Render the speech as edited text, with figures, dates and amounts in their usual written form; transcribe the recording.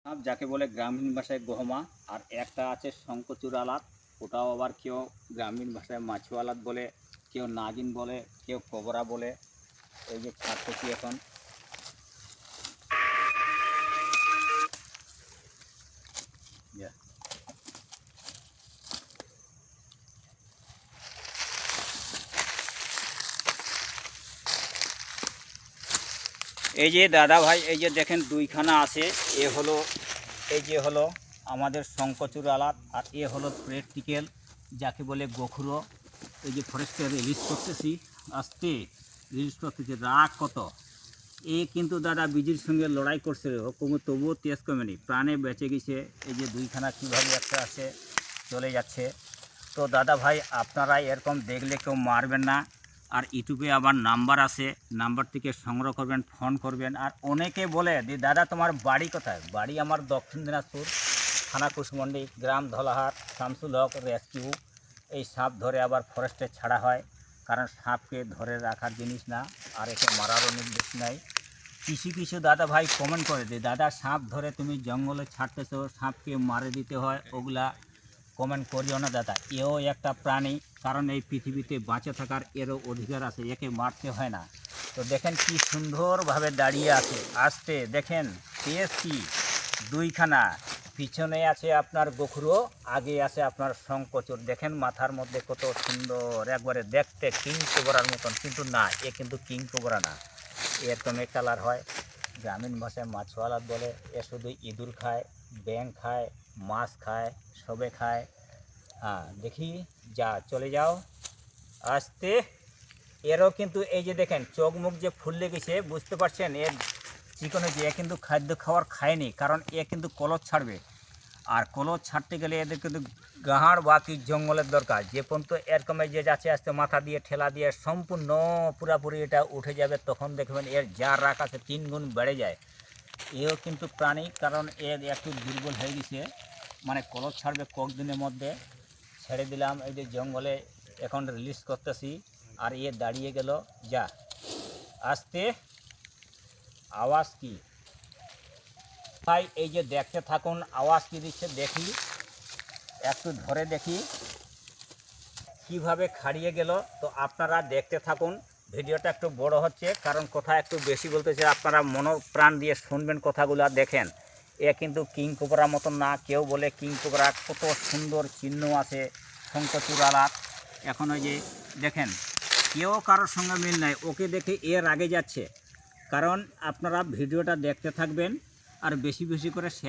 সাপ যাকে বলে গ্রামীণ ভাষায় গহমা, আর একটা আছে শঙ্খচূড় আলাদ, ওটাও আবার কেউ গ্রামীণ ভাষায় মাছু আলাদ বলে, কেউ নাগিন বলে, কেউ কবরা বলে। এই যে ছাড়তেছি এখন। এই যে দাদা ভাই, এই যে দেখেন দুইখানা আছে। এ হলো, এই যে হলো আমাদের শঙ্খচূড় আলাদ, আর এ হলো প্র্যাকটিক্যাল যাকে বলে গোখুরো। এই যে ফরেস্টে রিলিজ করতেছি, আস্তে রিলিজ করতেছি। রাগ কত! এ কিন্তু দাদা বিজির সঙ্গে লড়াই করছে, তবুও তেজ কমেনি, প্রাণে বেঁচে গেছে। এই যে দুইখানা কীভাবে একটা আছে চলে যাচ্ছে। তো দাদা ভাই, আপনারা এরকম দেখলে কেউ মারবেন না। আর ইউটিউবে আবার নাম্বার আছে, নাম্বার থেকে সংগ্রহ করবেন, ফোন করবেন। আর অনেকে বলে যে দাদা তোমার বাড়ি কোথায়? বাড়ি আমার দক্ষিণ দিনাজপুর, থানা কুশমন্ডি, গ্রাম ধলাহাট, শামসুল হক রেস্কিউ। এই সাপ ধরে আবার ফরেস্টে ছাড়া হয়, কারণ সাপকে ধরে রাখার জিনিস না, আর একে মারারও নির্দেশ নাই। কিছু কিছু দাদা ভাই কমেন্ট করে যে দাদা সাপ ধরে তুমি জঙ্গলে ছাড়তেছো, সাপকে মারে দিতে হয়, ওগুলা কমেন্ট করিও না দাদা। এও একটা প্রাণী, কারণ এই পৃথিবীতে বাঁচে থাকার এরও অধিকার আছে, একে মারতে হয় না। তো দেখেন কি সুন্দরভাবে দাঁড়িয়ে আছে, আসতে দেখেন তেজ কি দুইখানা, পিছনে আছে আপনার গোখরো, আগে আছে আপনার শঙ্খচূড়। দেখেন মাথার মধ্যে কত সুন্দর, একবারে দেখতে কিং কোবরার মতন, কিন্তু না, এ কিন্তু কিং কোবরা না, এরকম কালার হয়। গ্রামীণ ভাষায় মাছু আলাদ বলে। এ শুধু ইঁদুর খায়, ব্যাঙ খায়, মাছ খায়, সবে খায়। হ্যাঁ দেখি, যা চলে যাও আসতে। এরও কিন্তু এই যে দেখেন চোখ মুখ যে ফুললে গেছে, বুঝতে পারছেন এর চিকনে যে এ কিন্তু খাদ্য খাওয়ার খায়নি, কারণ এ কিন্তু কলস ছাড়বে। আর কলস ছাড়তে গেলে এদের কিন্তু গাহাড় বা কি জঙ্গলের দরকার। যে পর্যন্ত এরকমের যে যাচ্ছে আসতে মাথা দিয়ে ঠেলা দিয়ে সম্পূর্ণ পুরাপুরি এটা উঠে যাবে, তখন দেখবেন এর যা রাখ আছে 3 গুণ বেড়ে যায়। এও কিন্তু প্রাণী, কারণ এর একটু দুর্বল হয়ে গেছে, মানে কলস ছাড়বে কয়েকদিনের মধ্যে। ছেড়ে দিলাম এই যে জঙ্গলে, এখন রিলিজ করতেছি। আর এ দাঁড়িয়ে গেল, যা আসতে। আওয়াজ কি ভাই? এই যে দেখতে থাকুন, আওয়াজ কি দিচ্ছে দেখি, একটু ধরে দেখি কিভাবে খাড়িয়ে গেল। তো আপনারা দেখতে থাকুন, ভিডিওটা একটু বড় হচ্ছে, কারণ কথা একটু বেশি বলতেছে, আপনারা মনোপ্রাণ দিয়ে শুনবেন কথাগুলো। দেখেন এ কিন্তু কিং কোবরার মতন না, কেউ বলে কিং কোবরা, কত সুন্দর চিহ্ন আছে শঙ্খচূড় আলাদ। এখন ওই যে দেখেন, কেউ কারোর সঙ্গে মিল নাই, ওকে দেখে এর আগে যাচ্ছে। কারণ আপনারা ভিডিওটা দেখতে থাকবেন, আর বেশি বেশি করে শেয়ার